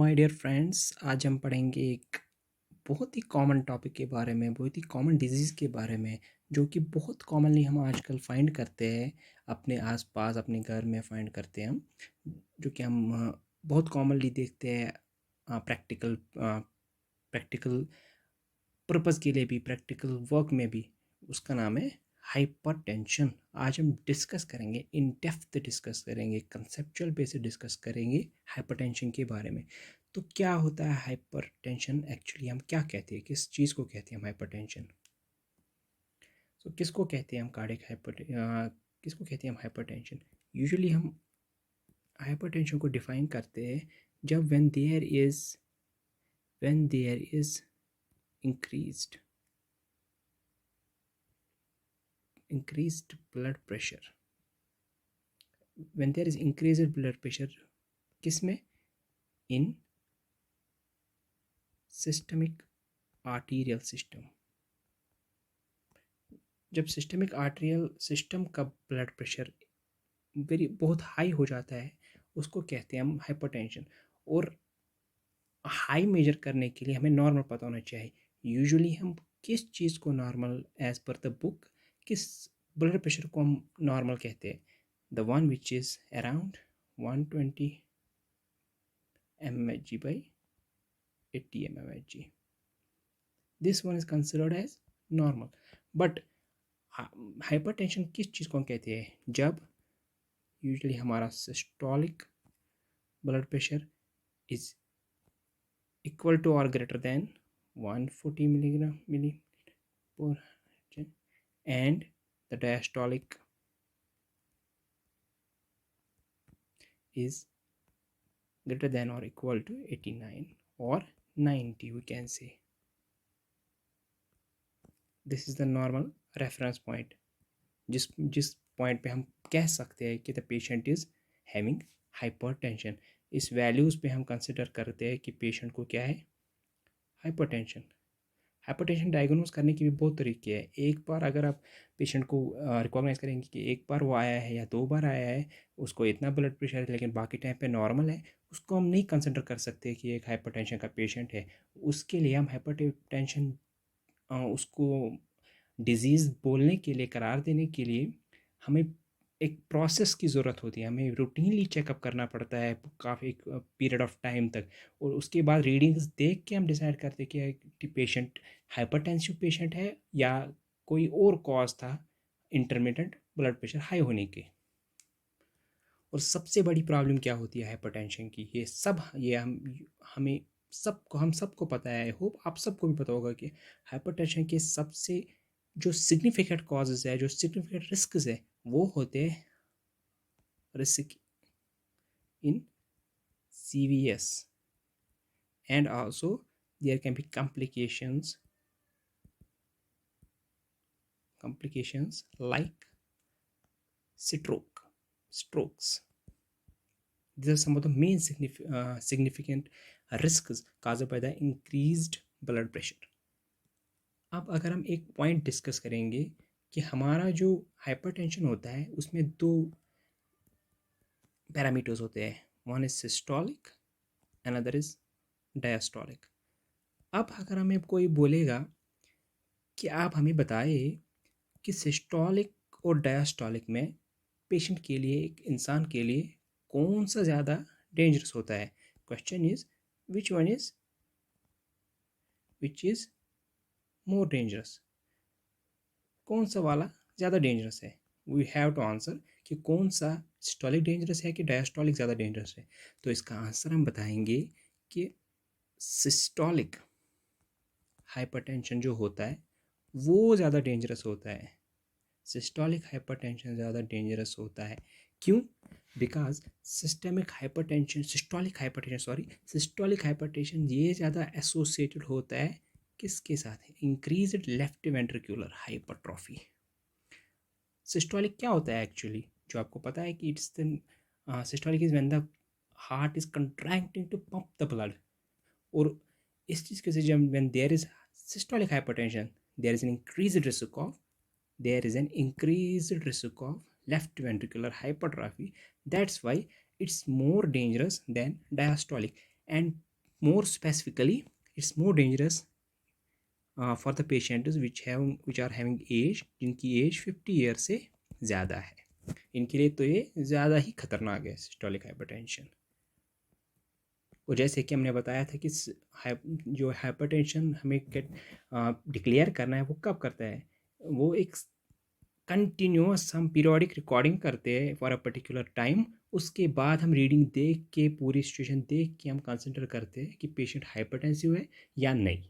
My dear friends, आज हम पढ़ेंगे एक बहुत ही कॉमन टॉपिक के बारे में, बहुत ही कॉमन डिजीज़ के बारे में, जो कि बहुत कॉमनली हम आजकल फाइंड करते हैं अपने आसपास, अपने घर में फाइंड करते हैं हम, जो कि हम बहुत कॉमनली देखते हैं प्रैक्टिकल पर्पज़ के लिए भी, प्रैक्टिकल वर्क में भी। उसका नाम है हाइपरटेंशन। आज हम डिस्कस करेंगे, इन डेप्थ डिस्कस करेंगे, कंसेप्चुअल बेसिस डिस्कस करेंगे हाइपरटेंशन के बारे में। तो क्या होता है हाइपरटेंशन? एक्चुअली हम क्या कहते हैं, किस चीज़ को कहते हैं हम हाइपरटेंशन? सो किसको कहते हैं हम कार्डियक किसको कहते हैं हम हाइपरटेंशन? यूजुअली हम हाइपरटेंशन को डिफाइन करते हैं जब when there is increased blood pressure, when there is increased blood pressure, किसमें? in systemic arterial system। जब सिस्टमिक आर्टेरियल सिस्टम का ब्लड प्रेशर बहुत हाई हो जाता है, उसको कहते हैं हम हाइपरटेंशन। और हाई मेजर करने के लिए हमें नॉर्मल पता होना चाहिए। यूजुअली हम किस चीज़ को normal, as per the book, किस ब्लड प्रेशर को हम नॉर्मल कहते हैं? The one which is around 120 mmHg by 80 mmHg, this one is considered as normal. But hypertension किस चीज़ को हम कहते हैं? जब यूजुअली हमारा systolic blood pressure is equal to और greater than 140 milligram milli per and the diastolic is greater than or equal to 89 or 90, we can say this is the normal reference point, जिस point पे हम कह सकते हैं कि the patient is having hypertension. इस values पे हम कंसिडर करते हैं कि पेशेंट को क्या है, हाइपरटेंशन। हाइपरटेंशन डायग्नोज करने के भी बहुत तरीके हैं। एक बार अगर आप पेशेंट को रिकॉग्नाइज करेंगे कि एक बार वो आया है या 2 बार आया है, उसको इतना ब्लड प्रेशर है लेकिन बाकी टाइम पे नॉर्मल है, उसको हम नहीं कंसिडर कर सकते कि एक हाइपरटेंशन का पेशेंट है। उसके लिए हम हाइपरटेंशन उसको डिज़ीज़ बोलने के लिए, करार देने के लिए हमें एक प्रोसेस की ज़रूरत होती है। हमें रूटीनली चेकअप करना पड़ता है काफ़ी पीरियड ऑफ टाइम तक, और उसके बाद रीडिंग्स देख के हम डिसाइड करते हैं कि पेशेंट हाइपरटेंसिव पेशेंट है या कोई और कॉज था इंटरमिटेंट ब्लड प्रेशर हाई होने के। और सबसे बड़ी प्रॉब्लम क्या होती है हाइपरटेंशन की? ये हम सबको पता है। आई होप आप सबको भी पता होगा कि हाइपरटेंशन के सबसे जो सिग्निफिकेंट कॉजेज है, जो सिग्निफिकेंट रिस्क है, वो होते हैं risk in CVS, and also there can be complications like strokes. These are some of the main significant risks caused by the increased blood pressure. अब अगर हम एक पॉइंट डिस्कस करेंगे कि हमारा जो हाइपरटेंशन होता है उसमें 2 पैरामीटर्स होते हैं, one is systolic, another is diastolic. अब अगर हमें कोई बोलेगा कि आप हमें बताइए कि सिस्टोलिक और डायस्टोलिक में पेशेंट के लिए, एक इंसान के लिए कौन सा ज़्यादा डेंजरस होता है? Question is which is more dangerous? कौन सा वाला ज़्यादा डेंजरस है? वी हैव टू आंसर कि कौन सा सिस्टोलिक डेंजरस है कि डायस्टोलिक ज़्यादा डेंजरस है। तो इसका आंसर हम बताएंगे कि सिस्टोलिक हाइपरटेंशन जो होता है वो ज़्यादा डेंजरस होता है। सिस्टोलिक हाइपरटेंशन ज़्यादा डेंजरस होता है। क्यों? बिकॉज सिस्टोलिक हाइपरटेंशन ये ज़्यादा एसोसिएटेड होता है किसके साथ? Increased left ventricular hypertrophy. Systolic क्या होता है एक्चुअली, जो आपको पता है कि it's the systolic is when the heart is contracting to pump the blood. और इस चीज़ के से जब when there is systolic hypertension, there is an increased risk of left ventricular hypertrophy. That's why it's more dangerous than diastolic. And More specifically, it's more dangerous for the patients which are having age, जिनकी as 50 year से ज़्यादा है, इनके लिए तो ये ज़्यादा ही खतरनाक है सिस्टोलिक हाइपरटेंशन। और जैसे कि हमने बताया था कि जो हाइपरटेंशन हमें डिक्लेयर करना है वो कब करता है, वो एक कंटिन्यूस हम पीरियोडिक रिकॉर्डिंग करते हैं फॉर अ पर्टिकुलर टाइम, उसके बाद हम रीडिंग देख के पूरी सिचुएशन देख के हम कंसिडर करते हैं कि पेशेंट हाइपरटेंसिव है या नहीं।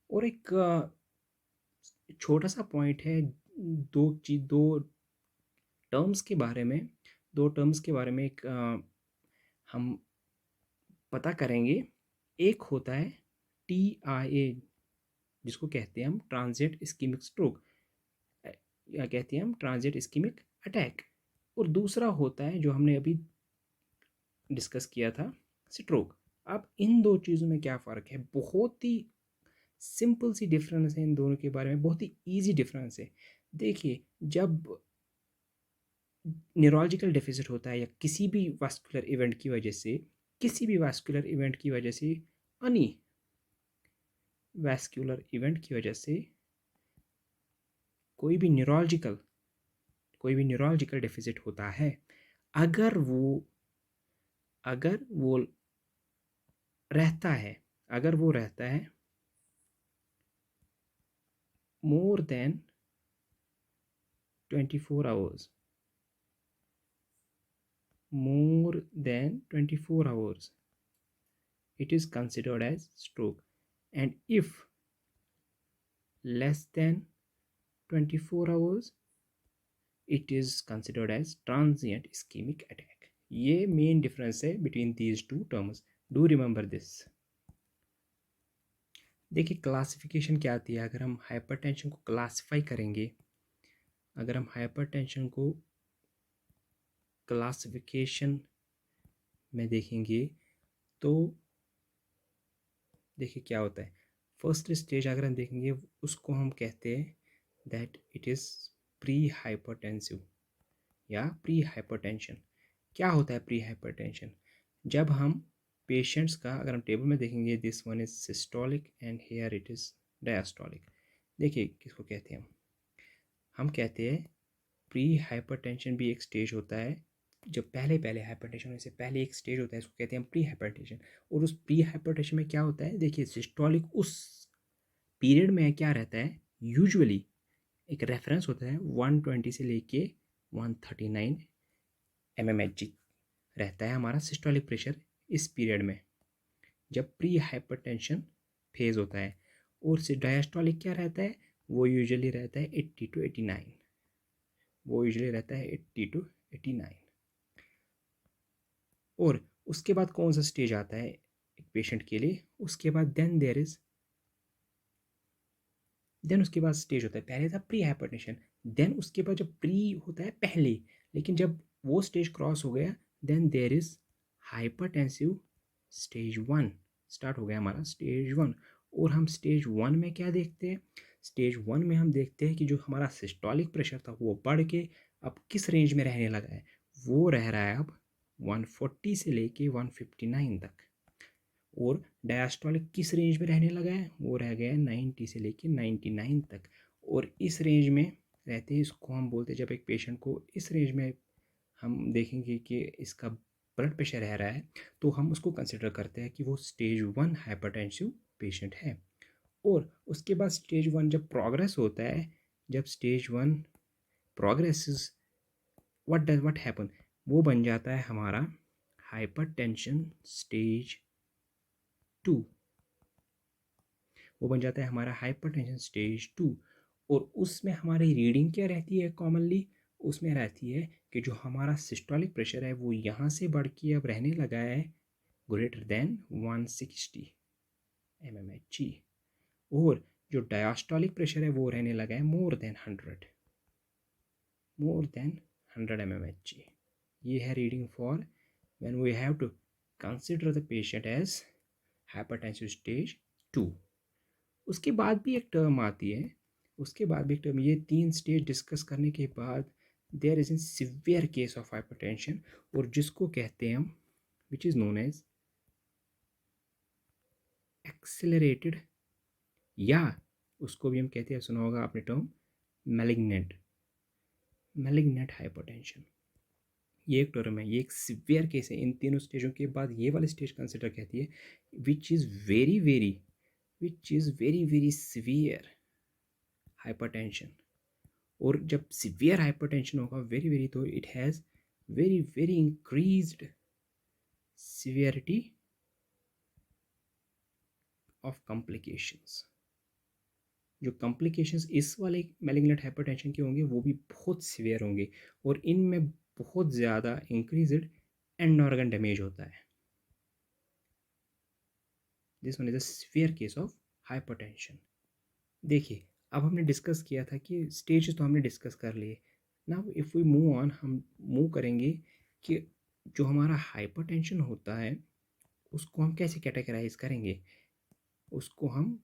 और एक छोटा सा पॉइंट है, दो टर्म्स के बारे में, एक हम पता करेंगे। एक होता है TIA, जिसको कहते हैं हम ट्रांजिएंट इस्कीमिक स्ट्रोक, या कहते हैं हम ट्रांजिएंट इस्कीमिक अटैक। और दूसरा होता है जो हमने अभी डिस्कस किया था, स्ट्रोक। अब इन दो चीज़ों में क्या फ़र्क है, बहुत ही सिंपल सी डिफरेंस है इन दोनों के बारे में, बहुत ही ईजी डिफरेंस है। देखिए, जब न्यूरोलॉजिकल डेफिसिट होता है या किसी भी वास्कुलर इवेंट की वजह से, अनि वैस्कुलर इवेंट की वजह से कोई भी न्यूरोलॉजिकल डेफिसिट होता है, अगर वो रहता है, more than 24 hours, it is considered as stroke. And if less than 24 hours, it is considered as transient ischemic attack. ये मेन डिफरेंस है between these two terms. Do remember this. देखिए, classification क्या आती है अगर हम हाइपरटेंशन को classify करेंगे। अगर हम हाइपरटेंशन को क्लासिफिकेशन में देखेंगे तो देखिए क्या होता है। फर्स्ट स्टेज अगर हम देखेंगे, उसको हम कहते हैं that it is pre hypertensive या प्री हाइपरटेंशन। क्या होता है प्री हाइपरटेंशन? जब हम पेशेंट्स का, अगर हम टेबल में देखेंगे, this one is systolic and here it is diastolic. देखिए किसको कहते हैं हम कहते हैं प्री हाइपरटेंशन भी एक स्टेज होता है। जब पहले हाइपरटेंशन होने से पहले एक स्टेज होता है, इसको कहते हैं प्री हाइपरटेंशन। और उस प्री हाइपरटेंशन में क्या होता है, देखिए सिस्टोलिक उस पीरियड में क्या रहता है, यूजुअली एक रेफरेंस होता है 120 से लेके 139 mmHg रहता है हमारा सिस्टोलिक प्रेशर इस पीरियड में, जब प्री हाइपरटेंशन फेज होता है। और डायस्टोलिक क्या रहता है, वो यूजुअली रहता है 80 to 89। और उसके बाद कौन सा स्टेज आता है एक पेशेंट के लिए, उसके बाद उसके बाद स्टेज होता है, पहले था प्री हाइपरटेंशन, देन उसके बाद जब प्री होता है पहले, लेकिन जब वो स्टेज क्रॉस हो गया, then there is hypertensive stage 1 start हो गया हमारा स्टेज 1। और हम स्टेज 1 में क्या देखते हैं, स्टेज 1 में हम देखते हैं कि जो हमारा सिस्टोलिक प्रेशर था वो बढ़ के अब किस रेंज में रहने लगा है, वो रह रहा है अब 140 से लेके 159 तक। और डायस्टोलिक किस रेंज में रहने लगा है, वो रह गया है 90 से लेके 99 तक। और इस रेंज में रहते हैं, इसको हम बोलते हैं, जब एक पेशेंट को इस रेंज में हम देखेंगे कि इसका ब्लड प्रेशर रह रहा है, तो हम उसको कंसिडर करते हैं कि वो स्टेज 1 हाइपरटेंसिव पेशेंट है। और उसके बाद स्टेज 1 जब प्रोग्रेस होता है, जब स्टेज 1 प्रोग्रेस, व्हाट हैपन, वो बन जाता है हमारा हाइपरटेंशन स्टेज 2, वो बन जाता है हमारा हाइपरटेंशन स्टेज 2। और उसमें हमारी रीडिंग क्या रहती है कॉमनली, उसमें रहती है कि जो हमारा सिस्टोलिक प्रेशर है वो यहाँ से बढ़ के अब रहने लगा है ग्रेटर देन 160 mmHg। और जो डायस्टोलिक प्रेशर है वो रहने लगा है मोर देन 100 mmHg। ये है reading for when we have to consider the patient as hypertensive stage 2। उसके बाद भी एक टर्म आती है, ये 3 स्टेज डिस्कस करने के बाद there is in severe case of hypertension, और जिसको कहते हैं हम, which is known as accelerated, या उसको भी हम कहते हैं, सुना होगा आपने टर्म मैलिग्नेंट, मैलिग्नेंट हाइपरटेंशन। ये एक टर्म है, ये एक सिवियर केस है। इन तीनों स्टेजों के बाद ये वाली स्टेज कंसिडर कहती है also is very very, which is very very severe hypertension. और जब सिवियर हाइपरटेंशन होगा वेरी वेरी, तो it has very very increased severity of complications. जो कॉम्प्लिकेशंस इस वाले मैलिग्नेंट हाइपरटेंशन के होंगे वो भी बहुत सीवियर होंगे, और इनमें बहुत ज़्यादा इंक्रीज्ड एंड ऑर्गन डैमेज होता है। This one is a severe case of hypertension. देखिए, अब हमने डिस्कस किया था कि स्टेजेस तो हमने डिस्कस कर लिए। Now if we move on, हम मूव करेंगे कि जो हमारा हाइपरटेंशन होता है उसको हम कैसे कैटेगराइज करेंगे, उसको हम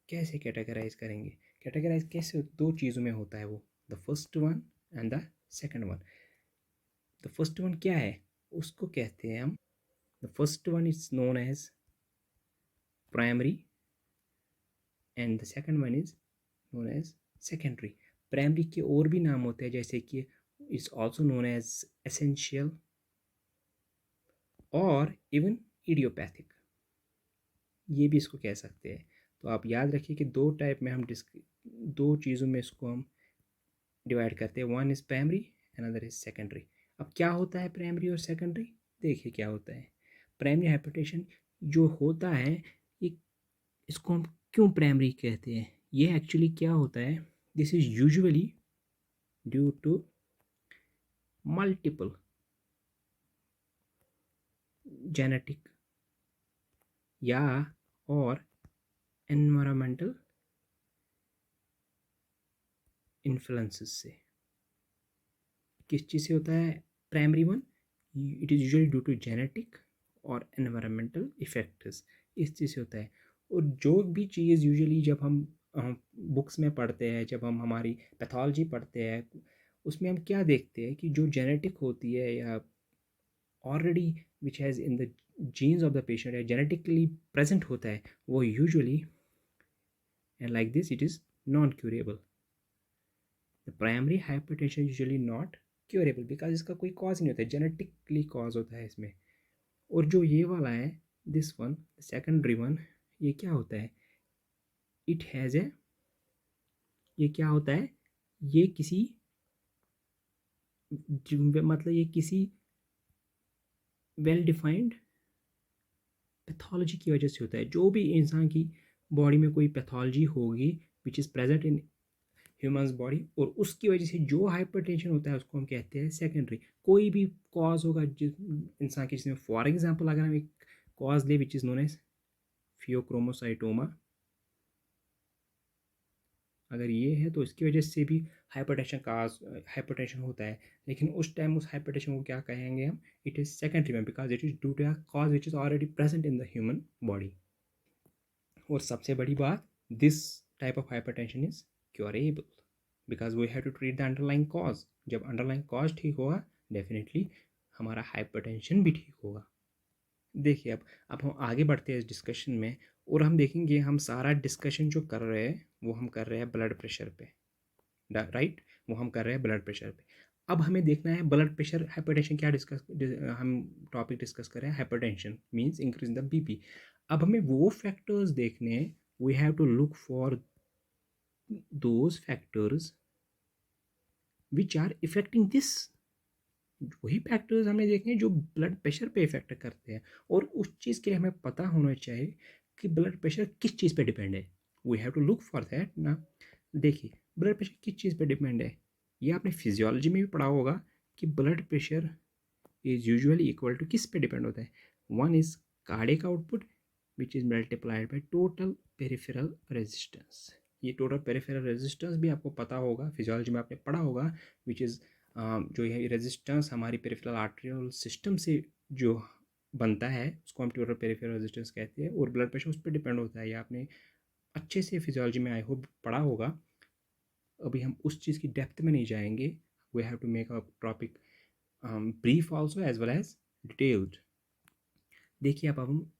कैसे कैटेगराइज करेंगे। कैटेगराइज कैसे, दो चीज़ों में होता है वो, the first one and the second one. The first one क्या है, उसको कहते हैं हम, the first one is known as primary and the second one is known as secondary. Primary के और भी नाम होते हैं, जैसे कि is also known as essential और इवन इडियोपैथिक, ये भी इसको कह सकते हैं। तो आप याद रखिए कि दो टाइप में हम दो चीज़ों में इसको हम डिवाइड करते हैं, one is primary and other is secondary. अब क्या होता है प्राइमरी और सेकेंडरी, देखिए क्या होता है। प्राइमरी हाइपरटेंशन जो होता है, ये इसको हम क्यों प्राइमरी कहते हैं, ये एक्चुअली क्या होता है, this is usually due to multiple genetic या और एनवायरमेंटल इन्फ्लुएंसेस से। किस चीज़ से होता है primary one, it is usually due to genetic और एनवायरमेंटल इफेक्ट्स, इस चीज़ से होता है। और जो भी चीज़ यूजुअली जब हम बुक्स में पढ़ते हैं, जब हम हमारी पैथोलॉजी पढ़ते हैं, उसमें हम क्या देखते हैं कि जो जेनेटिक होती है या already which has in the jeans of the patient या जेनेटिकली प्रेजेंट होता है, वो usually and like this it is non curable. The primary hypertension usually not curable because इसका कोई कॉज नहीं होता है, जेनेटिकली कॉज होता है इसमें। और जो ये वाला है, दिस वन सेकेंडरी वन, ये क्या होता है, इट हैज़ ए, ये क्या होता है, ये किसी मतलब ये किसी वेल डिफाइंड पैथोलॉजी की वजह से होता है। जो भी इंसान की बॉडी में कोई पैथोलॉजी होगी which is present in humans body, और उसकी वजह से जो हाइपरटेंशन होता है उसको हम कहते हैं सेकेंडरी। कोई भी कॉज होगा जिस इंसान के, जिसमें फॉर एग्जांपल अगर हम एक कॉज ले which is known as pheochromocytoma, अगर ये है तो इसकी वजह से भी हाइपरटेंशन का हाइपरटेंशन होता है। लेकिन उस टाइम उस हाइपरटेंशन को क्या कहेंगे हम, इट इज़ सेकेंडरी में because it is due to a cause which is already present in the human body. और सबसे बड़ी बात, this type of hypertension is curable because we have to treat the underlying cause. जब underlying cause ठीक होगा, definitely हमारा hypertension भी ठीक होगा। देखिए, अब हम आगे बढ़ते हैं इस डिस्कशन में, और हम देखेंगे हम सारा डिस्कशन जो कर रहे हैं वो हम कर रहे हैं ब्लड प्रेशर पे, राइट, वो हम कर रहे हैं ब्लड प्रेशर पे। अब हमें देखना है ब्लड प्रेशर हाइपरटेंशन क्या हम टॉपिक डिस्कस कर रहे हैं, hypertension means increase the BP. अब हमें वो फैक्टर्स देखने हैं, we have to look for those factors which are affecting this. वही फैक्टर्स हमें देखने हैं जो ब्लड प्रेशर पे इफेक्ट करते हैं, और उस चीज़ के लिए हमें पता होना चाहिए कि ब्लड प्रेशर किस चीज़ पे डिपेंड है। We have to look for that ना। देखिए, ब्लड प्रेशर किस चीज़ पे डिपेंड है, ये आपने फिजियोलॉजी में भी पढ़ा होगा कि blood pressure is usually equal to किस पे डिपेंड होता है, one is cardiac output which is multiplied by total peripheral resistance. ये टोटल पेरिफेरल रेजिस्टेंस भी आपको पता होगा, फिजियोलॉजी में आपने पढ़ा होगा, विच इज़ जो ये रेजिस्टेंस हमारी पेरिफेरल आर्टेरियल सिस्टम से जो बनता है उसको हम टोटल पेरिफेरल रेजिस्टेंस कहते हैं, और ब्लड प्रेशर उस पर डिपेंड होता है। ये आपने अच्छे से फिजियोलॉजी में आई होप पढ़ा होगा। अभी हम उस चीज़ की डेप्थ में नहीं जाएंगे, we have to make a topic brief also as well as detailed. देखिए, अब हम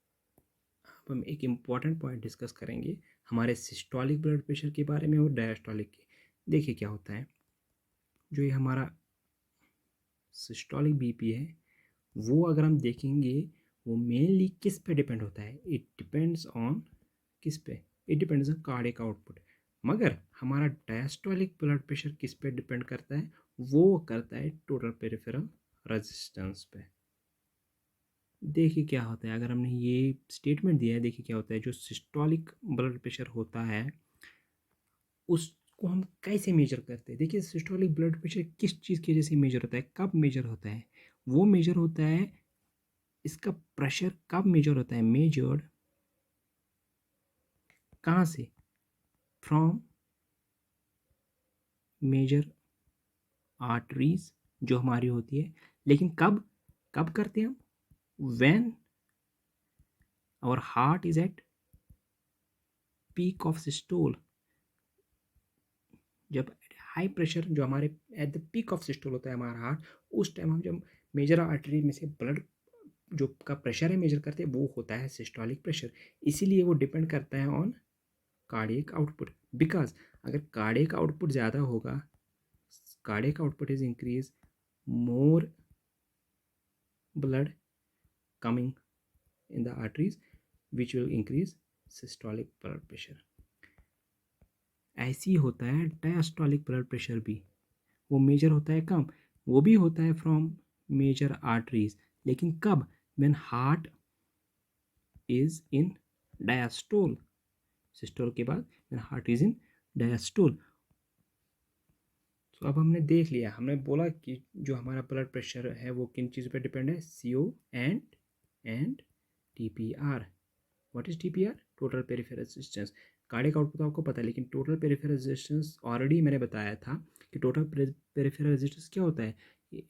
अब हम एक इम्पॉर्टेंट पॉइंट डिस्कस करेंगे हमारे सिस्टोलिक ब्लड प्रेशर के बारे में और डायस्टोलिक के। देखिए क्या होता है, जो ये हमारा सिस्टोलिक बीपी है वो अगर हम देखेंगे वो मेनली किस पे डिपेंड होता है, इट डिपेंड्स ऑन किस पे, it depends on cardiac output. मगर हमारा डायस्टोलिक ब्लड प्रेशर किस पे डिपेंड करता है, वो करता है टोटल पेरिफेरल रेजिस्टेंस पे। देखिए क्या होता है, अगर हमने ये स्टेटमेंट दिया है, देखिए क्या होता है, जो सिस्टोलिक ब्लड प्रेशर होता है उसको हम कैसे मेजर करते हैं। देखिए सिस्टोलिक ब्लड प्रेशर किस चीज़ की वजह से मेजर होता है, कब मेजर होता है, वो मेजर होता है, इसका प्रेशर कब मेजर होता है, मेजर्ड कहाँ से, फ्रॉम मेजर आर्टरीज जो हमारी होती है। लेकिन कब कब करते हैं हम, when our heart is at peak of systole, जब हाई प्रेशर जो हमारे at the peak of systole होता है हमारा हार्ट, उस टाइम हम जब मेजर आर्टरी में से ब्लड जो का प्रेशर है मेजर करते हैं वो होता है सिस्टोलिक प्रेशर। इसीलिए वो डिपेंड करता है ऑन कार्डियक आउटपुट। बिकॉज अगर कार्डियक आउटपुट ज़्यादा होगा, cardiac output is increase, more blood coming in the arteries which will increase systolic blood pressure। ऐसी होता है डायस्टोलिक ब्लड प्रेशर भी, वो मेजर होता है कम, वो भी होता है फ्रॉम मेजर आर्टरीज, लेकिन कब, when heart is in diastole, systole के बाद when heart is in diastole. तो अब हमने देख लिया, हमने बोला कि जो हमारा ब्लड प्रेशर है वो किन चीज़ों पे डिपेंड है, CO and TPR। What is TPR, total peripheral resistance. Cardiac output आपको पता है, लेकिन टोटल पेरिफेरल रेजिस्टेंस ऑलरेडी मैंने बताया था कि टोटल पेरिफेरल रेजिस्टेंस क्या होता है,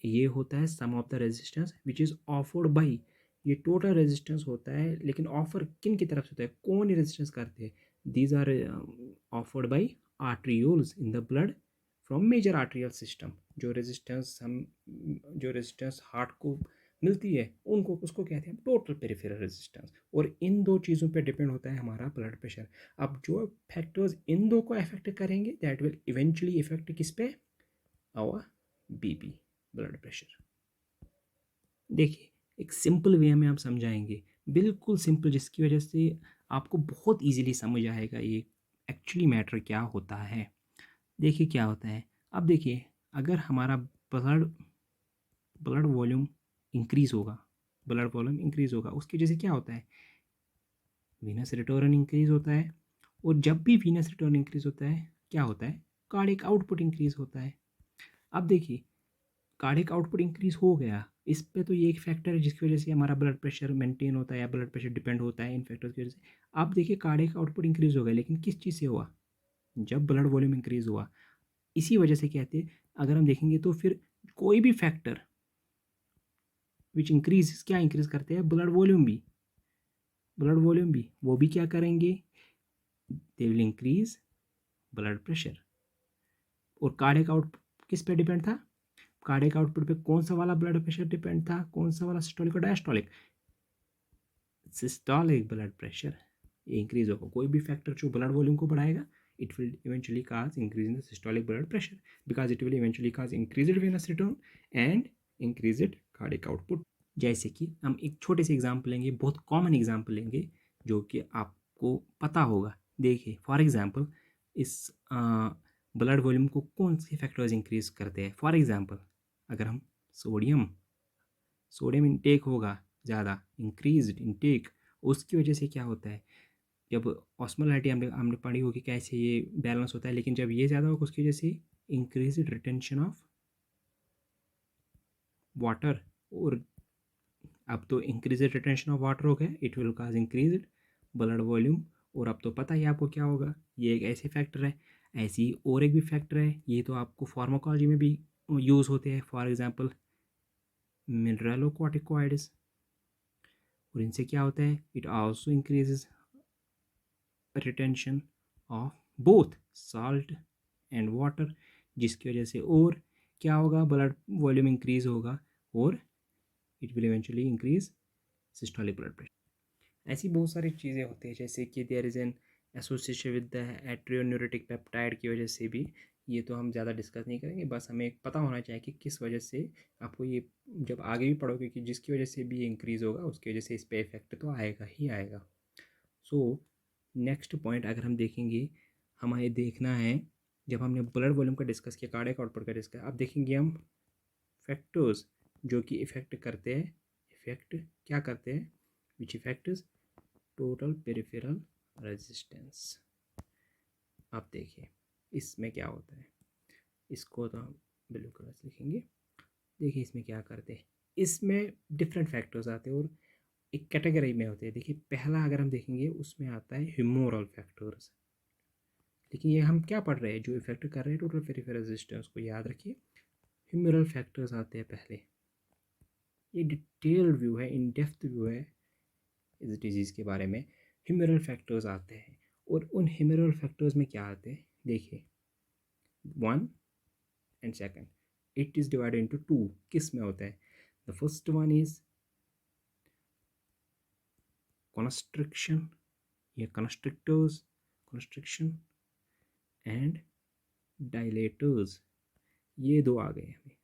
ये होता है sum of the resistance which is offered by, ये टोटल रेजिस्टेंस होता है, लेकिन ऑफर किन की तरफ से होता है, कौन रेजिस्टेंस करते हैं, these are offered by arterioles in the blood from major arterial system. जो रेजिस्टेंस हार्ट को मिलती है उनको, उसको कहते हैं टोटल पेरिफेरल रेजिस्टेंस। और इन दो चीज़ों पे डिपेंड होता है हमारा ब्लड प्रेशर। अब जो फैक्टर्स इन दो को अफेक्ट करेंगे दैट विल इवेंचुअली इफेक्ट किस पे, आवर बीपी, ब्लड प्रेशर। देखिए एक सिंपल वे में आप समझाएंगे, बिल्कुल सिंपल, जिसकी वजह से आपको बहुत इजीली समझ आएगा ये एक्चुअली मैटर क्या होता है। देखिए क्या होता है, अब देखिए अगर हमारा ब्लड ब्लड वॉल्यूम इंक्रीज होगा, ब्लड वॉल्यूम इंक्रीज होगा, उसकी वजह से क्या होता है, वीनस रिटर्न इंक्रीज होता है। और जब भी वीनस रिटर्न इंक्रीज होता है क्या होता है, कार्डियक आउटपुट इंक्रीज होता है। अब देखिए कार्डियक आउटपुट इंक्रीज हो गया, इस पे तो ये एक फैक्टर है जिसकी वजह से हमारा ब्लड प्रेशर मेंटेन होता है या ब्लड प्रेशर डिपेंड होता है इन फैक्टर्स की वजह से। अब देखिए कार्डियक आउटपुट इंक्रीज हो गया, लेकिन किस चीज़ से हुआ, जब ब्लड वॉल्यूम इंक्रीज हुआ। इसी वजह से कहते हैं, अगर हम देखेंगे तो फिर कोई भी फैक्टर विच इंक्रीज, क्या इंक्रीज करते हैं, ब्लड वॉल्यूम भी, ब्लड वॉल्यूम भी, वो भी क्या करेंगे, they will increase blood pressure. और कार्डियक आउटपुट किस पे डिपेंड था, कार्डियक आउटपुट पे कौन सा वाला ब्लड प्रेशर डिपेंड था, कौन सा वाला, सिस्टोलिक और diastolic, systolic blood pressure increase होगा। कोई भी फैक्टर जो ब्लड वॉल्यूम को बढ़ाएगा it will eventually cause increase in the systolic blood pressure because it will eventually cause increased venous return and increased cardiac output। जैसे कि हम एक छोटे से एग्जाम्पल लेंगे, बहुत कॉमन एग्जाम्पल लेंगे जो कि आपको पता होगा। देखिए फॉर एग्जाम्पल इस ब्लड वॉल्यूम को कौन से फैक्टर्स इंक्रीज करते हैं। फॉर एग्जाम्पल अगर हम सोडियम इंटेक होगा ज़्यादा, इंक्रीज इंटेक, उसकी वजह से क्या होता है, जब ऑस्मोलैरिटी हमने पढ़ी होगी कैसे ये बैलेंस होता है, लेकिन जब ये ज़्यादा होगा उसकी वजह से इंक्रीज रिटेंशन ऑफ वाटर। और अब तो इंक्रीज रिटेंशन ऑफ वाटर हो गया, it will cause increase blood volume. और अब तो पता ही आपको क्या होगा, ये एक ऐसे फैक्टर है, ऐसी और एक भी फैक्टर है, ये तो आपको फार्माकोलॉजी में भी यूज़ होते हैं। फॉर एग्जांपल मिनरलोकॉर्टिकॉइड्स, और इनसे क्या होता है, it also increases retention of both salt and water, जिसकी वजह से और क्या होगा, ब्लड वॉल्यूम इंक्रीज होगा और it will eventually increase systolic blood pressure. ऐसी बहुत सारी चीज़ें होती हैं, जैसे कि there is an association with the atrionatriuretic peptide की वजह से भी। ये तो हम ज़्यादा डिस्कस नहीं करेंगे, बस हमें पता होना चाहिए कि किस वजह से आपको ये, जब आगे भी पढ़ोगे कि जिसकी वजह से भी ये इंक्रीज़ होगा उसकी वजह से इस पर इफेक्ट तो आएगा ही आएगा। सो नेक्स्ट पॉइंट अगर हम देखेंगे, हमें देखना है, जब हमने ब्लड वॉल्यूम का डिस्कस किया, कार्डियक आउटपुट का डिस्कस, अब देखेंगे हम फैक्टर्स जो कि इफ़ेक्ट करते हैं, इफ़ेक्ट क्या करते हैं, विच इफेक्ट्स टोटल पेरिफेरल रेजिस्टेंस। आप देखिए इसमें क्या होता है, इसको तो हम ब्लू कलर से लिखेंगे। देखिए इसमें क्या करते हैं, इसमें डिफरेंट फैक्टर्स आते हैं और एक कैटेगरी में होते हैं। देखिए पहला अगर हम देखेंगे उसमें आता है ह्यूमोरल फैक्टर्स। लेकिन ये हम क्या पढ़ रहे हैं, जो इफेक्ट कर रहे हैं टोटल पेरिफेरल रेजिस्टेंस को, याद रखिए ह्यूमोरल फैक्टर्स आते हैं पहले। ये डिटेल व्यू है, इन डेप्थ व्यू है इस डिजीज़ के बारे में। ह्यूमरल फैक्टर्स आते हैं और उन ह्यूमरल फैक्टर्स में क्या आते हैं, देखिए 1 and second, it is divided into 2। किस में होता है, the first one is constriction या constrictors, constriction एंड dilators। ये दो आ गए हमें।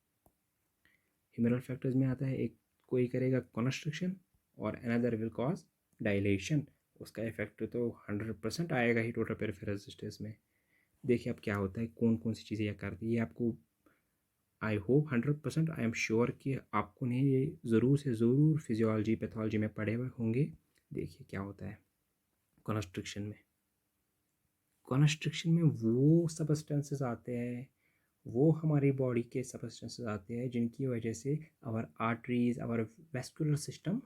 ह्यूमरल फैक्टर्स में आता है, एक कोई करेगा constriction और अनदर विल कॉज डायलेशन। उसका इफेक्ट तो 100% आएगा ही टोटल पेरिफेरल रेजिस्टेंस में। देखिए अब क्या होता है, कौन कौन सी चीज़ें यह करती है, ये आपको I hope 100%, I am sure कि आपको ने ये ज़रूर से ज़रूर फिजियोलॉजी पैथोलॉजी में पढ़े हुए होंगे। देखिए क्या होता है कॉन्स्ट्रिक्शन में, कॉन्स्ट्रिक्शन में वो सबस्टेंसेस आते हैं, वो हमारी बॉडी के सबस्टेंसेस आते हैं जिनकी वजह से our arteries, our vascular system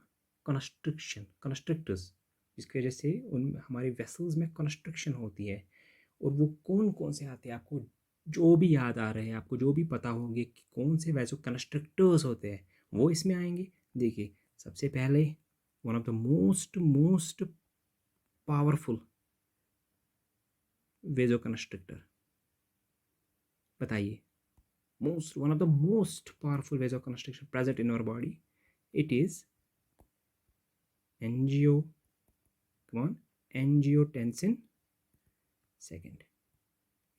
constrictors, जिसकी वजह से उन हमारी वेसल्स में कंस्ट्रक्शन होती है। और वो कौन कौन से आते हैं, आपको जो भी याद आ रहे हैं, आपको जो भी पता होंगे कि कौन से वैसो कंस्ट्रक्टर्स होते हैं, वो इसमें आएंगे। देखिए सबसे पहले one of the most most powerful vasoconstrictor, बताइए, most one of the most powerful vasoconstriction present in our body, it is angio, come on, angiotensin second।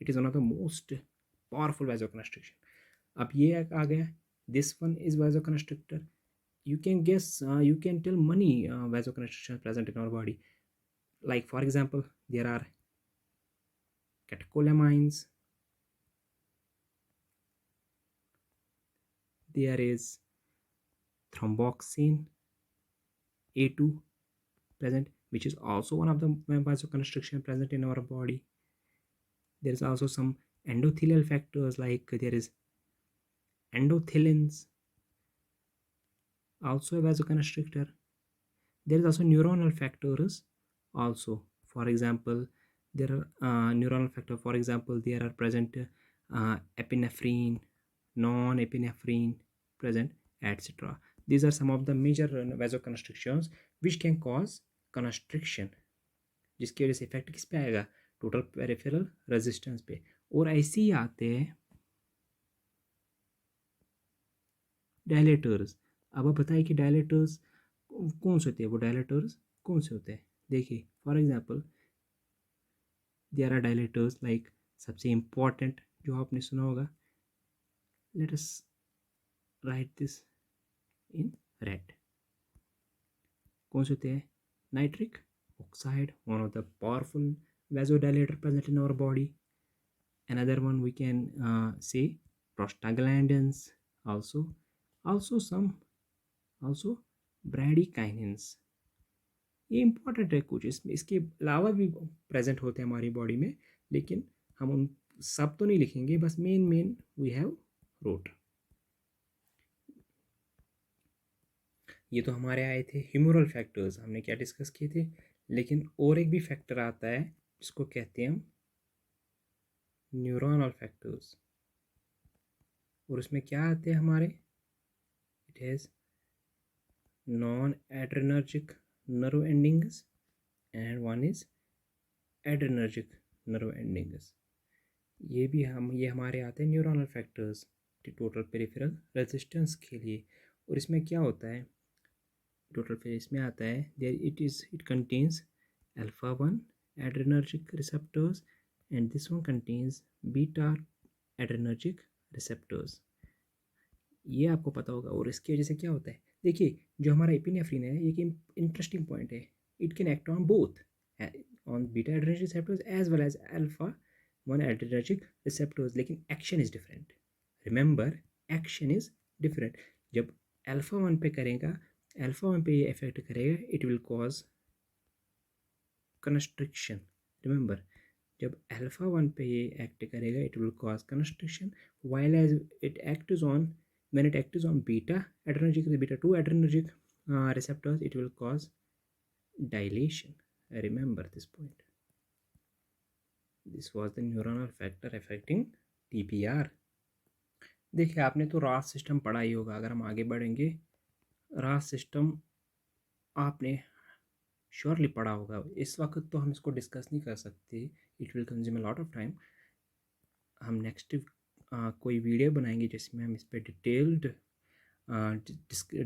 it is one of the most powerful vasoconstriction। अब ये आ गया, this one is vasoconstrictor। you can guess, you can tell many vasoconstriction present in our body, like for example there are catecholamines, there is thromboxane A2 present, which is also one of the vasoconstriction present in our body. There is also some endothelial factors, like there is endothelins, also a vasoconstrictor. There is also neuronal factors also. For example, there are neuronal factor, for example there are present epinephrine, non-epinephrine present, etc. These are some of the major vasoconstrictions which can cause constriction, जिसकी वजह से effect किस पे आएगा, total peripheral resistance पे। और ऐसे ही आते हैं डायलेटर्स। अब आप बताइए कि डायलेटर्स कौन से होते हैं, वो डायलेटर्स कौन से होते हैं। देखिए for example there are dilators like, सबसे इम्पॉर्टेंट जो आपने सुना होगा, let us write this in red, कौन से होते हैं, nitric oxide, one of the powerful vasodilator present in our body। Another one we can say prostaglandins, also some, also bradykinins। ये इंपॉर्टेंट है कुछ, इसमें इसके अलावा भी प्रेजेंट होते हैं हमारी बॉडी में, लेकिन हम उन सब तो नहीं लिखेंगे, बस main main we have wrote. ये तो हमारे आए थे ह्यूमरल फैक्टर्स, हमने क्या डिस्कस किए थे। लेकिन और एक भी फैक्टर आता है जिसको कहते हैं हम न्यूरोनल फैक्टर्स, और उसमें क्या आते हैं हमारे, it has non adrenergic nerve endings and one is adrenergic nerve endings. ये हमारे आते हैं neuronal factors total peripheral resistance के लिए। और इसमें क्या होता है, टोटल फिर इसमें आता है there it contains alpha one adrenergic receptors and this one contains beta adrenergic receptors. ये आपको पता होगा। और इसकी वजह से क्या होता है, देखिए जो हमारा एपिनेफ्रिन है ये एक इंटरेस्टिंग पॉइंट है, it can act on both on beta adrenergic receptors as well as alpha one adrenergic receptors, लेकिन action is different. Remember, action is different. जब अल्फा वन पे करेगा, अल्फा वन पे ये इफेक्ट करेगा, it will cause constriction. Remember, जब alpha one पे ये एक्ट करेगा it will cause constriction, while as it acts on when it acts on beta adrenergic beta 2 adrenergic receptors it will cause dilation. Remember this point. This was the neuronal factor affecting TPR. देखिए आपने तो रास system पढ़ा ही होगा। अगर हम आगे बढ़ेंगे, रास सिस्टम आपने श्योरली पढ़ा होगा। इस वक्त तो हम इसको डिस्कस नहीं कर सकते, it will consume a lot of time. हम नेक्स्ट कोई वीडियो बनाएंगे जिसमें हम इस पर डिटेल्ड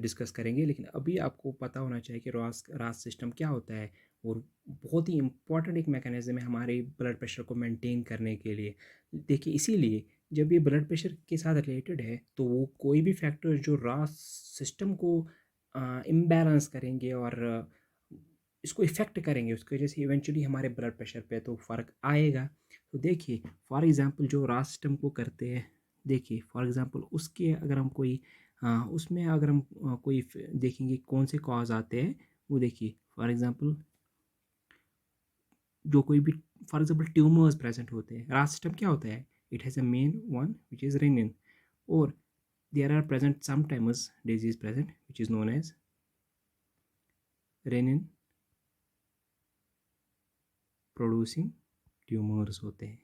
डिस्कस करेंगे, लेकिन अभी आपको पता होना चाहिए कि रास सिस्टम क्या होता है। और बहुत ही इम्पॉर्टेंट एक मैकेनिज्म है हमारे ब्लड प्रेशर को मेंटेन करने के लिए। देखिए इसीलिए जब ये ब्लड प्रेशर के साथ रिलेटेड है तो वो कोई भी फैक्टर जो रास सिस्टम को इम्बैलेंस करेंगे और इसको इफ़ेक्ट करेंगे, उसकी वजह से इवेंचुअली हमारे ब्लड प्रेशर पे तो फ़र्क आएगा। तो देखिए फॉर एग्ज़ाम्पल जो रास सिस्टम को करते हैं, देखिए फॉर एग्ज़ाम्पल उसके अगर हम कोई उसमें अगर हम कोई देखेंगे कौन से कॉज आते हैं, वो देखिए फॉर एग्ज़ाम्पल जो कोई भी फॉर एग्ज़ाम्पल ट्यूमर्स प्रेजेंट होते हैं, रास सिस्टम क्या होता है, it has a main one which is renin, और there are present sometimes disease present which is known as renin producing tumours होते हैं।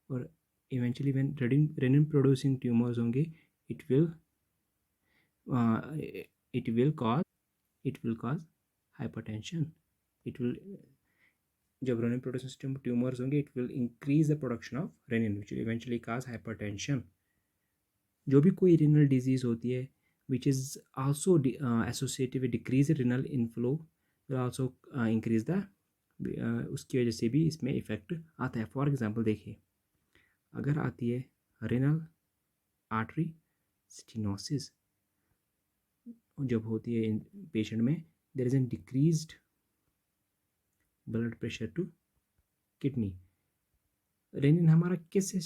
और eventually when renin producing tumours होंगे it will it will cause hypertension. It will जब renin producing tumours होंगे it will increase the production of renin which will eventually cause hypertension. जो भी कोई renal disease which is also इज़ also associated with decrease renal inflow will also increase the उसकी वजह से भी इसमें इफेक्ट आता है। फॉर एग्जांपल देखिए अगर आती है रेनल आर्टरी स्टेनोसिस, जब होती है पेशेंट में there is an decreased blood pressure to kidney. Renin हमारा किससे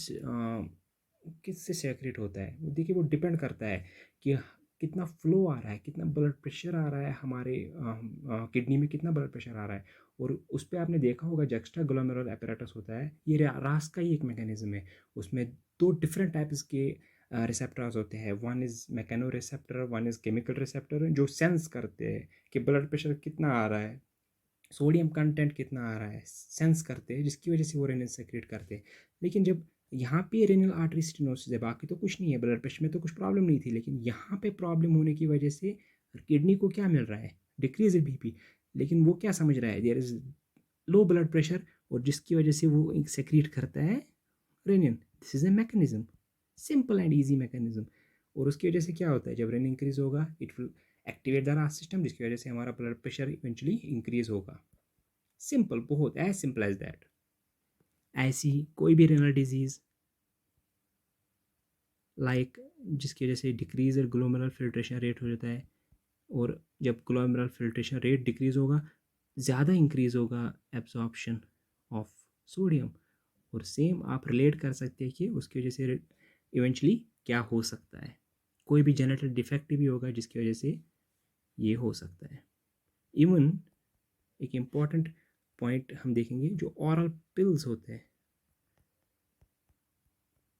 सेक्रेट होता है, वो देखिए वो डिपेंड करता है कि कितना फ्लो आ रहा है, कितना ब्लड प्रेशर आ रहा है हमारे किडनी में, कितना ब्लड प्रेशर आ रहा है। और उस पर आपने देखा होगा जक्स्ट्रा ग्लोमेरुलर एपेरेटस होता है, ये रास का ही एक मैकेनिज्म है। उसमें दो डिफरेंट टाइप्स के रिसेप्टर्स होते हैं, one is mechano receptor, one is chemical receptor, जो सेंस करते हैं कि ब्लड प्रेशर कितना आ रहा है, सोडियम कंटेंट कितना आ रहा है, सेंस करते हैं, जिसकी वजह से वो रेनिन सेक्रेट करते हैं। लेकिन जब यहाँ पे रेनल आर्टरी स्टेनोसिस है, बाकी तो कुछ नहीं है, ब्लड प्रेशर में तो कुछ प्रॉब्लम नहीं थी, लेकिन यहाँ पे प्रॉब्लम होने की वजह से किडनी को क्या मिल रहा है, डिक्रीज बीपी। लेकिन वो क्या समझ रहा है, there is low blood pressure, और जिसकी वजह से वो सेक्रेट करता है renin. This is a mechanism, simple and easy mechanism. और उसकी वजह से क्या होता है, जब रेनिन इंक्रीज होगा it will activate the RAS system, जिसकी वजह से हमारा ब्लड प्रेशर इवेंचुअली इंक्रीज होगा। सिंपल, बहुत एज सिंपल एज दैट। ऐसी कोई भी रेनल डिजीज़ लाइक जिसकी वजह से डिक्रीज ग्लोमेरुलर फिल्ट्रेशन रेट हो जाता है, और जब ग्लोमेरुलर फिल्ट्रेशन रेट डिक्रीज़ होगा ज़्यादा इंक्रीज़ होगा एब्जॉर्प्शन ऑफ सोडियम। और सेम आप रिलेट कर सकते हैं कि उसकी वजह से इवेंचुअली क्या हो सकता है, कोई भी जेनेटिक डिफेक्ट भी होगा जिसकी वजह से ये हो सकता है। इवन एक इम्पॉर्टेंट पॉइंट हम देखेंगे, जो ऑरल पिल्स होते हैं,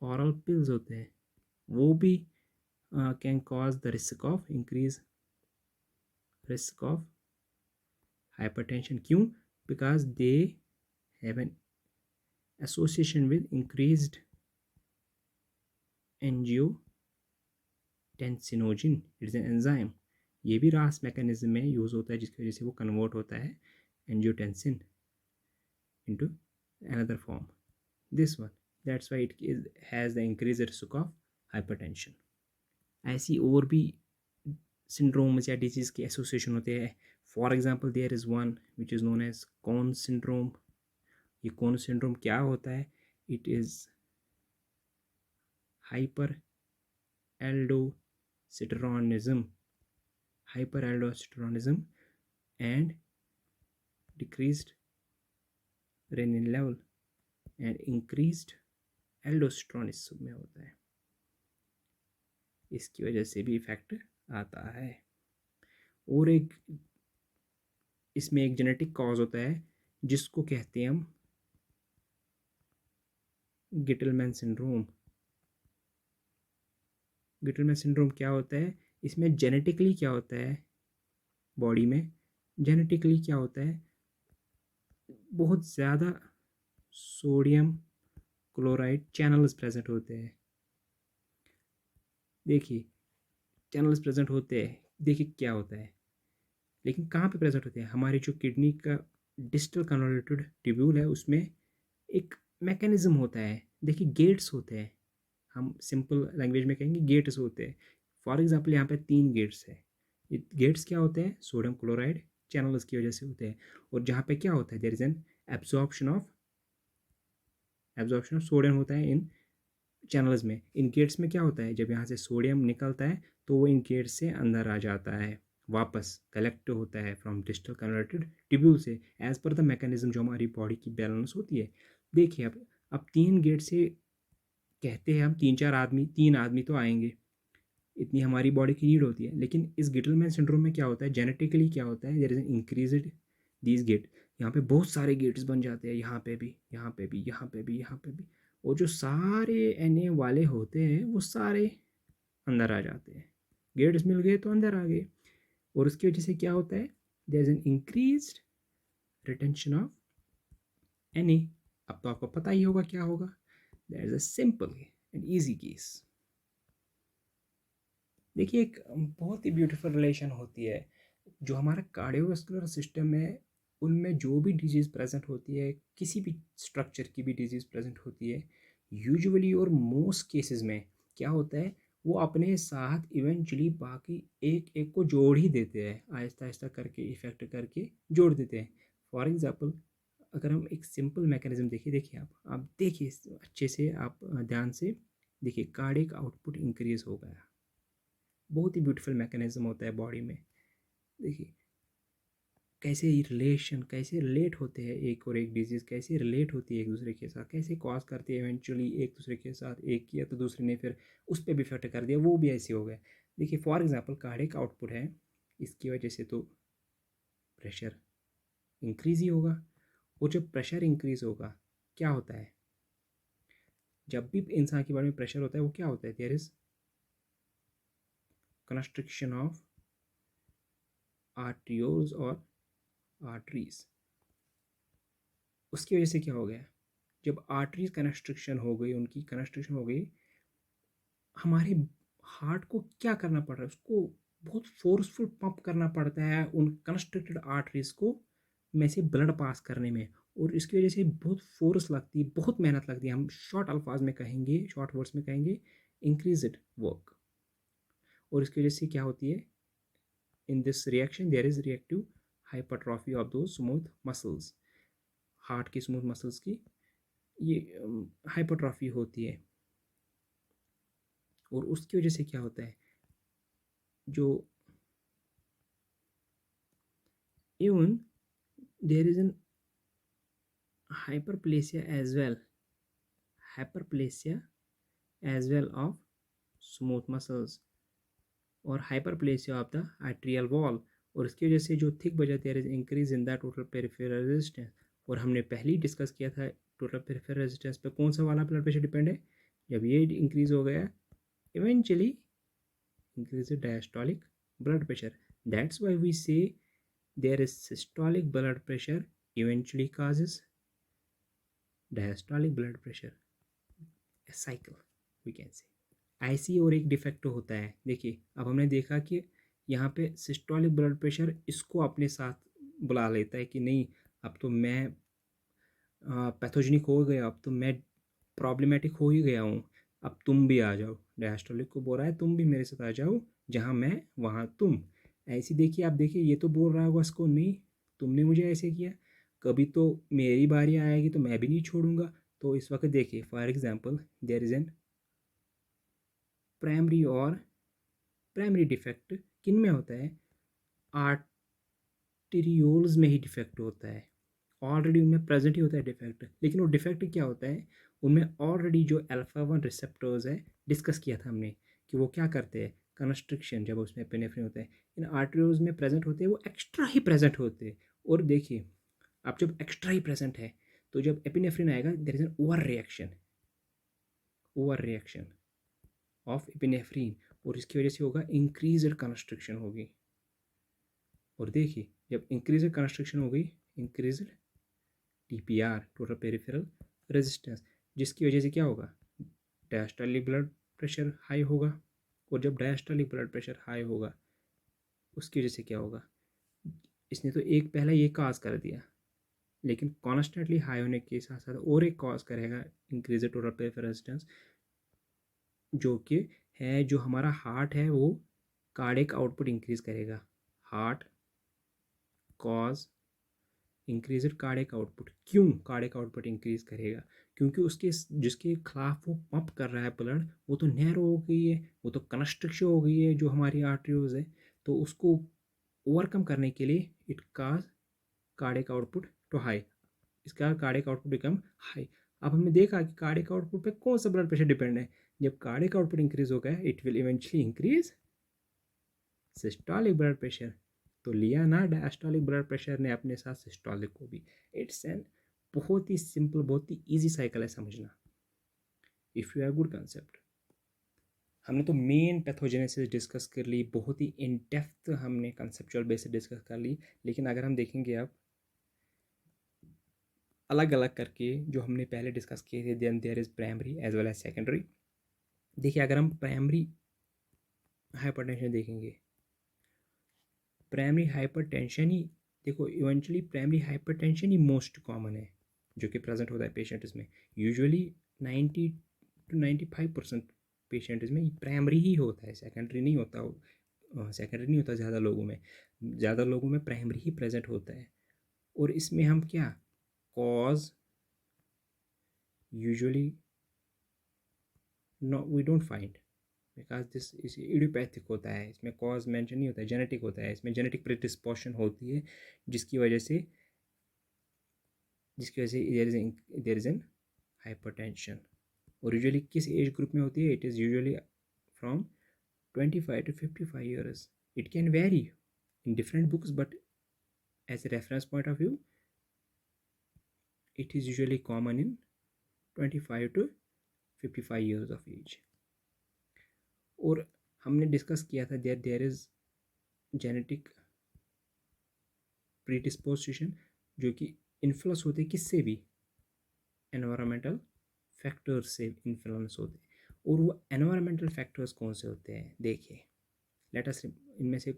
ऑरल पिल्स होते हैं वो भी can cause the risk of hypertension. क्यों? Because they have an association with increased angiotensinogen, it's an enzyme. ये भी रास मैकेनिज्म में यूज़ होता है जिसकी वजह से वो कन्वर्ट होता है angiotensin into another form, this one, that's why has the increased risk of hypertension। ऐसी और भी सिंड्रोम्स या डिजीज़ के एसोसिएशन होते हैं. For example there is one which is known as Conn syndrome. ये कॉन सिंड्रोम क्या होता है? It is hyper aldosteronism, hyper aldosteronism and decreased renin level and increased aldosteronism में होता है. इसकी वजह से भी इफेक्ट आता है. और एक इसमें एक जेनेटिक कॉज होता है जिसको कहते हैं हम गिटलमैन सिंड्रोम. गिटलमैन सिंड्रोम क्या होता है? इसमें जेनेटिकली क्या होता है, बॉडी में जेनेटिकली क्या होता है, बहुत ज़्यादा सोडियम क्लोराइड चैनल्स प्रेजेंट होते हैं. देखिए चैनल्स प्रेजेंट होते हैं, देखिए क्या होता है, लेकिन कहाँ पे प्रेजेंट होते हैं? हमारी जो किडनी का डिस्टल कन्वोल्यूटेड ट्यूब्यूल है उसमें एक मैकेनिज्म होता है. देखिए गेट्स होते हैं, हम सिंपल लैंग्वेज में कहेंगे गेट्स होते हैं. फॉर एग्जांपल यहाँ पे 3 गेट्स है. ये गेट्स क्या होते हैं? सोडियम क्लोराइड चैनल्स की वजह से होते हैं. और जहाँ पे क्या होता है? There is an absorption of sodium होता है इन चैनल्स में. इन गेट्स में क्या होता है? जब यहाँ से सोडियम निकलता है तो वो इन गेट्स से अंदर आ जाता है, वापस कलेक्ट होता है फ्रॉम डिस्टल कन्वर्टेड ट्यूब्यूल से एज पर द मैकेनिज्म जो हमारी बॉडी की बैलेंस होती है. देखिए अब 3 गेट से कहते हैं हम 3 आदमी तो आएंगे, इतनी हमारी बॉडी की नीड होती है. लेकिन इस गिटलमैन सिंड्रोम में क्या होता है? जेनेटिकली क्या होता है? There is increased these gate. यहाँ पे बहुत सारे गेट्स बन जाते हैं, यहाँ पे भी, यहाँ पे भी, यहाँ पे भी, यहाँ पे भी. और जो सारे एन वाले होते हैं वो सारे अंदर आ जाते हैं. गेट्स मिल गए तो अंदर आ गए. और उसकी वजह से क्या होता है? There is an increased retention of N. अब तो आपको पता ही होगा क्या होगा. There is a simple and easy case. देखिए एक बहुत ही ब्यूटीफुल रिलेशन होती है जो हमारा कार्डियोवास्कुलर सिस्टम है, उनमें जो भी डिजीज़ प्रेजेंट होती है, किसी भी स्ट्रक्चर की भी डिजीज़ प्रेजेंट होती है, यूजुअली और मोस्ट केसेस में क्या होता है? वो अपने साथ इवेंचुअली बाकी एक एक को जोड़ ही देते हैं, आहिस्ता आहिस्ता करके इफेक्ट करके जोड़ देते हैं. फॉर एग्जांपल अगर हम एक सिंपल मैकेनिज्म देखिए आप देखिए अच्छे से, आप ध्यान से देखिए. कार्डियक आउटपुट इंक्रीज हो गया, बहुत ही ब्यूटीफुल मैकेनिज्म होता है बॉडी में. देखिए कैसे रिलेट होते हैं, एक और एक डिजीज़ कैसे रिलेट होती है एक दूसरे के साथ, कैसे कॉज करती है इवेंचुअली एक दूसरे के साथ. एक किया तो दूसरे ने फिर उस पर भी इफेक्ट कर दिया, वो भी ऐसे हो गया. देखिए फॉर एग्जांपल कार्डियक आउटपुट है, इसकी वजह से तो प्रेशर इंक्रीज ही होगा. और जब प्रेशर इंक्रीज होगा क्या होता है? जब भी इंसान के बारे में प्रेशर होता है वो क्या होता है? देयर इज कंस्ट्रिक्शन ऑफ आर्टियोल्स और आर्टरीज. उसकी वजह से क्या हो गया? जब आर्टरीज कंस्ट्रिक्शन हो गई, उनकी कंस्ट्रिक्शन हो गई, हमारे हार्ट को क्या करना पड़ रहा है? उसको बहुत फोर्सफुल पंप करना पड़ता है उन कंस्ट्रिक्टेड आर्टरीज को में से ब्लड पास करने में. और इसकी वजह से बहुत फोर्स लगती है, बहुत मेहनत लगती है. हम शॉर्ट अल्फाज में कहेंगे, शॉर्ट वर्ड्स में कहेंगे, इंक्रीज वर्क. और इसकी वजह से क्या होती है? In this reaction there is reactive hypertrophy of the smooth muscles. Heart की स्मूथ मसल्स की ये हाइपरट्रॉफी होती है. और उसकी वजह से क्या होता है? जो even there is an hyperplasia as well, hyperplasia as well of smooth muscles और hyperplasia of the arterial wall. और इसकी वजह से जो थिक बचा there is increase in the total peripheral resistance. और हमने पहले ही डिस्कस किया था टोटल पेरिफेरल रेजिस्टेंस पे कौन सा वाला ब्लड प्रेशर डिपेंड है. जब ये इंक्रीज हो गया eventually increase diastolic blood pressure. That's why we say there is systolic blood pressure eventually causes diastolic blood pressure cycle we can say. ऐसी और एक डिफेक्ट होता है. देखिए अब हमने देखा कि यहाँ पे सिस्टोलिक ब्लड प्रेशर इसको अपने साथ बुला लेता है कि नहीं, अब तो मैं पैथोजेनिक हो गया, अब तो मैं प्रॉब्लमेटिक हो ही गया हूँ, अब तुम भी आ जाओ. डायस्टोलिक को बोल रहा है तुम भी मेरे साथ आ जाओ, जहाँ मैं वहाँ तुम। ऐसी देखिए, आप देखिए, ये तो बोल रहा होगा इसको, नहीं तुमने मुझे ऐसे किया, कभी तो मेरी बारी आएगी तो मैं भी नहीं छोड़ूंगा। तो इस वक्त देखिए, for example there is an primary और प्राइमरी डिफेक्ट किन में होता है? आर्टेरियोल्स में ही डिफेक्ट होता है। ऑलरेडी उनमें प्रेजेंट ही होता है डिफेक्ट, लेकिन वो डिफेक्ट क्या होता है? उनमें ऑलरेडी जो अल्फा वन रिसेप्टर्स है, डिस्कस किया था हमने कि वो क्या करते हैं, कंस्ट्रिक्शन जब उसमें एपिनेफ्रिन होता है, इन आर्टेरियोल्स में प्रेजेंट होते हैं, वो एक्स्ट्रा ही प्रेजेंट होते हैं। और देखिए, अब जब एक्स्ट्रा ही प्रेजेंट है तो जब एपिनेफ्रिन आएगा there is an over reaction of epinephrine, और इसकी वजह से होगा इंक्रीज कंस्ट्रक्शन होगी। और देखिए, जब इंक्रीज कंस्ट्रक्शन हो गई, increase TPR, total peripheral resistance, जिसकी वजह से क्या होगा, डायस्टोलिक ब्लड प्रेशर हाई होगा। और जब डायस्टोलिक ब्लड प्रेशर हाई होगा, उसकी वजह से क्या होगा, इसने तो एक पहला ये काज कर दिया, लेकिन कॉन्स्टेंटली हाई होने के साथ साथ और एक कॉज करेगा, इंक्रीज टोटल पेरिफेरल रेजिस्टेंस, जो कि है, जो हमारा हार्ट है वो कार्डियक आउटपुट इंक्रीज करेगा। Heart cause increase cardiac output, क्यों कार्डियक आउटपुट इंक्रीज करेगा? क्योंकि उसके जिसके खिलाफ वो पंप कर रहा है ब्लड, वो तो नैरो हो गई है, वो तो कंस्ट्रिक्शन हो गई है जो हमारी आर्टरीज है। तो उसको ओवरकम करने के लिए it cause cardiac output to high, इसका कार्डियक आउटपुट बिकम हाई। अब हमने देखा कि कार्डियक आउटपुट पे कौन सा ब्लड प्रेशर डिपेंड है। जब कार्डियक आउटपुट इंक्रीज हो गया, it will eventually increase systolic blood pressure. तो लिया ना डायस्टोलिक ब्लड प्रेशर ने अपने साथ सिस्टोलिक को भी। इट्स एन बहुत ही सिंपल, बहुत ही इजी साइकिल है समझना, if you have good concept. हमने तो मेन पैथोजेनेसिस डिस्कस कर ली, बहुत ही इन डेप्थ हमने कंसेप्चुअल बेसिस डिस्कस कर ली। लेकिन अगर हम देखेंगे अब अलग अलग करके जो हमने पहले डिस्कस किए थे, then there is primary as well as secondary. देखिए, अगर हम प्राइमरी हाइपरटेंशन देखेंगे, प्राइमरी हाइपरटेंशन ही, देखो इवेंचुअली प्राइमरी हाइपरटेंशन ही मोस्ट कॉमन है जो कि प्रेजेंट होता है पेशेंट्स में। यूजुअली 90 to 95% पेशेंट्स में प्राइमरी ही होता है, सेकेंडरी नहीं होता। सेकेंडरी नहीं होता ज़्यादा लोगों में, ज़्यादा लोगों में प्राइमरी ही प्रेजेंट होता है। और इसमें हम क्या, cause usually no we don't find, because this is idiopathic होता है, इसमें कॉज मेंशन नहीं होता है, जेनेटिक होता है, इसमें जेनेटिक प्रिडिस्पोजिशन होती है, जिसकी वजह से देयर इज एन हाइपरटेंशन। और यूजुअली किस एज ग्रुप में होती है? It is usually from 25 to 55 years. It can vary in different books, but as a reference point of view, it is usually common in 25 to 55 years of age. और हमने discuss किया था there is genetic predisposition, जो कि influence होते हैं किससे भी, एनवायरमेंटल फैक्टर्स से इन्फ्लुएंस होते हैं। और वो एनवायरमेंटल फैक्टर्स कौन से होते हैं? देखिए, लेट अस, इनमें से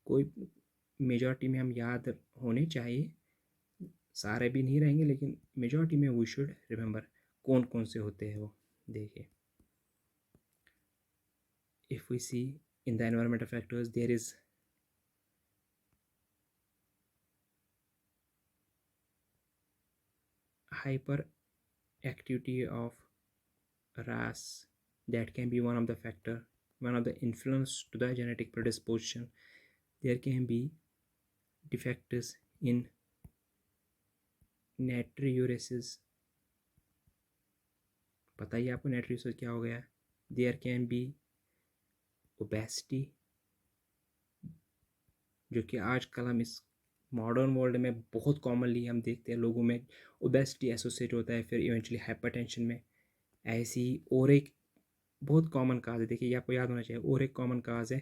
कोई मेजॉरिटी में हम याद होने चाहिए, सारे भी नहीं रहेंगे लेकिन मेजॉरिटी में वी शुड रिमेंबर कौन कौन से होते हैं वो। देखिए, if we see in the environmental factors, there is hyper activity of RAS, that can be one of the factor, one of the influence to the genetic predisposition. There can be defects in natriuresis, पता ही आपको natriuresis क्या हो गया। There can be obesity, जो कि आजकल हम इस मॉडर्न वर्ल्ड में बहुत कॉमनली हम देखते हैं, लोगों में ओबेसिटी एसोसिएट होता है, फिर इवेंचुअली हाइपरटेंशन में। ऐसी और एक बहुत कॉमन काज है, देखिए ये आपको याद होना चाहिए, और एक कॉमन काज है,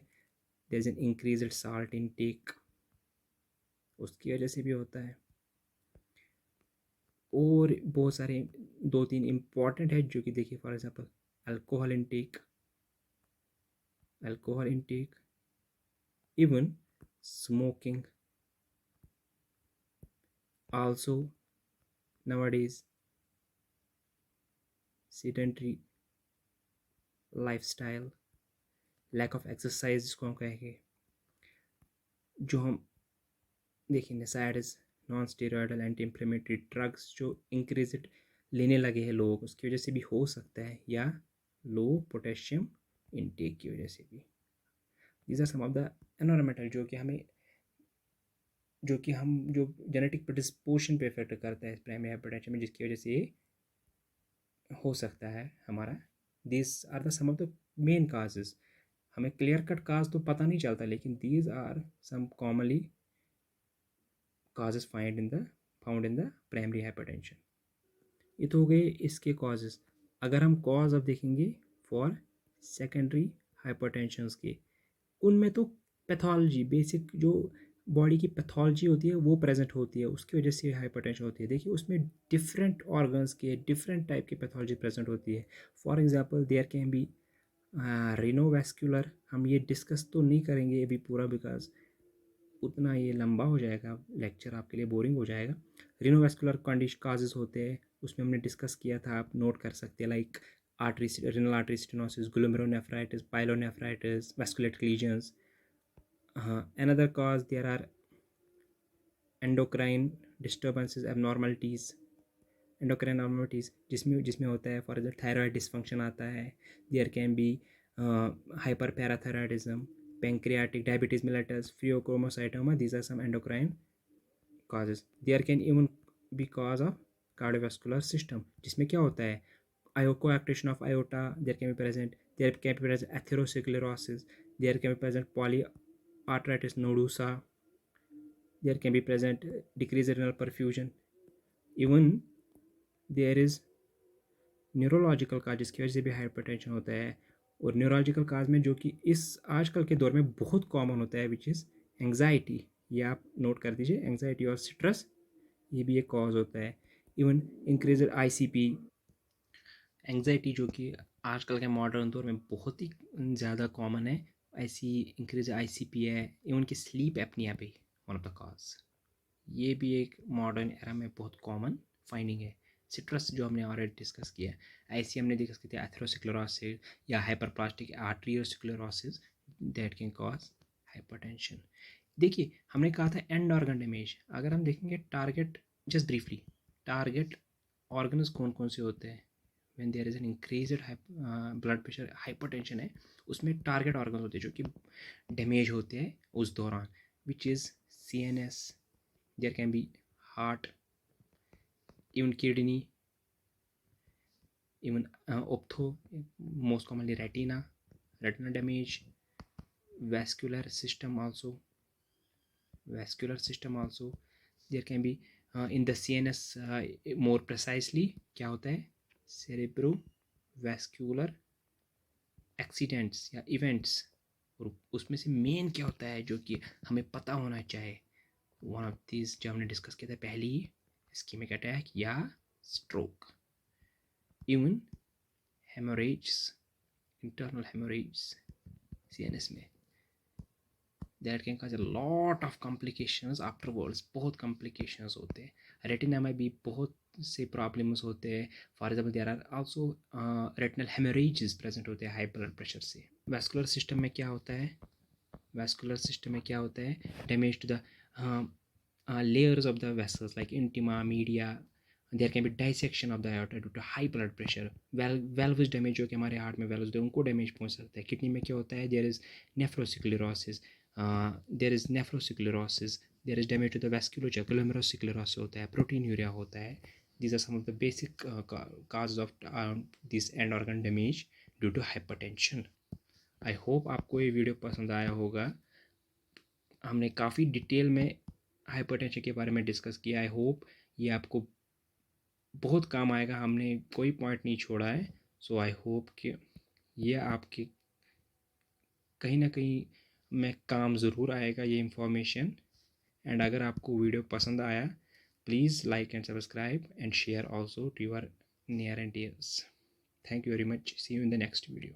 there is an increased salt intake, उसकी वजह से भी होता है। और बहुत सारे दो तीन इम्पॉर्टेंट है जो कि देखिए, for example alcohol intake, even smoking, also nowadays sedentary lifestyle, lack of exercise जिसको हम कहेंगे, जो हम देखिए NSAIDs, non steroidal anti inflammatory drugs जो इंक्रीज लेने लगे हैं लोग, उसकी वजह से भी हो सकता है, या लो पोटेशियम इनटेक की वजह से भी। These are some of the environmental जो जेनेटिक प्रेडिस्पोजिशन पे इफेक्ट करता है प्राइमरी हाइपरटेंशन में, जिसकी वजह से ये हो सकता है हमारा। These are the some of the main causes. हमें क्लियर कट काज तो पता नहीं चलता, लेकिन these are some commonly causes found in the primary hypertension. ये तो हो गए इसके कॉजेज। अगर हम कॉज अब देखेंगे फॉर सेकेंडरी हाइपरटेंशन के, उनमें तो पैथोलॉजी, बेसिक जो बॉडी की पैथोलॉजी होती है वो प्रेजेंट होती है, उसकी वजह से हाइपरटेंशन होती है। देखिए उसमें डिफरेंट ऑर्गन्स के डिफरेंट टाइप की पैथोलॉजी प्रेजेंट होती है। For example there can be renovascular, हम ये डिस्कस तो नहीं करेंगे अभी पूरा, बिकॉज उतना ये लंबा हो जाएगा लेक्चर, आपके लिए बोरिंग हो जाएगा। रिनोवैस्कुलर कंडीशन काजेज होते हैं, उसमें हमने डिस्कस किया था, आप नोट कर सकते हैं, like artery, renal artery stenosis, glomerulonephritis, pyelonephritis, vasculitic lesions. Another cause, there are endocrine disturbances, abnormalities, endocrine abnormalities जिसमें होता है, फॉर एग्जाम्पल थायराइड डिसफंक्शन आता है। There can be hyper parathyroidism, pancreatic diabetes mellitus, pheochromocytoma, these are some endocrine causes. There can even be cause of cardiovascular system, जिसमें क्या होता है, coactation of aorta, there can be present, there can be present atherosclerosis, there can be present polyarteritis nodosa, there can be present decreased renal perfusion, even there is neurological cause जिसकी वजह से भी hypertension होता है। और neurological काज में जो कि इस आजकल के दौर में बहुत कॉमन होता है, विच इज़ एंग्जाइटी। ये आप नोट कर दीजिए, एंग्जाइटी और स्ट्रेस, ये भी एक कॉज होता है। इवन इंक्रीज आईसीपी, एंग्जाइटी जो कि आजकल के मॉडर्न दौर में बहुत ही ज़्यादा कॉमन है, ऐसी इंक्रीज आईसीपी है। इवन की स्लीप एपनिया भी वन ऑफ द कॉज, ये भी एक मॉडर्न एरा में बहुत कॉमन फाइंडिंग है। सिट्रस जो हमने ऑलरेडी डिस्कस किया है, ऐसी हमने डिस्कस की थी एथेरोस्क्लेरोसिस या hyperplastic arteriosclerosis that can cause hypertension. देखिए हमने कहा था एंड ऑर्गन डैमेज, अगर हम देखेंगे target, just briefly, target organs कौन कौन से होते हैं when there is an increased blood pressure, hypertension है, उसमें टारगेट ऑर्गन होते हैं जो कि डैमेज होते हैं उस दौरान, which is CNS, there can be heart, even kidney, even ophtho, most commonly retinal damage, vascular system also, there can be in the CNS, more precisely क्या होता है, cerebrovascular accidents या events, और उसमें से मेन क्या होता है जो कि हमें पता होना चाहिए, वन ऑफ दिस जो हमने डिस्कस किया था पहले ही, इस्कीमिक अटैक या stroke, even haemorrhage, internal haemorrhage CNS में, that can cause a lot of complications afterwards, बहुत कॉम्प्लिकेशंस होते हैं। रेटिना में भी बहुत से प्रॉब्लम्स होते हैं, for example there are also retinal haemorrhages present होते हैं हाई ब्लड प्रेशर से। वैस्कुलर सिस्टम में क्या होता है, damage to the layers of the vessels like intima, media, there can be dissection of the aorta due to high blood pressure, valves damage जो कि हमारे हार्ट में वेल्व्स होते हैं उनको डैमेज पहुंच सकता है। किडनी में क्या होता है, there is nephrosclerosis, there is damage to the vasculature, glomerulosclerosis होता है, proteinuria होता है। These are some of the basic causes of this end organ damage due to hypertension. I hope आपको ये वीडियो पसंद आया होगा, हमने काफ़ी डिटेल में हाइपरटेंशन के बारे में डिस्कस किया। आई होप ये आपको बहुत काम आएगा, हमने कोई पॉइंट नहीं छोड़ा है। सो आई होप कि ये आपके कहीं ना कहीं में काम ज़रूर आएगा ये इंफॉर्मेशन। एंड अगर आपको वीडियो पसंद आया, please like and subscribe and share also to your near and dears. Thank you very much, see you in the next video.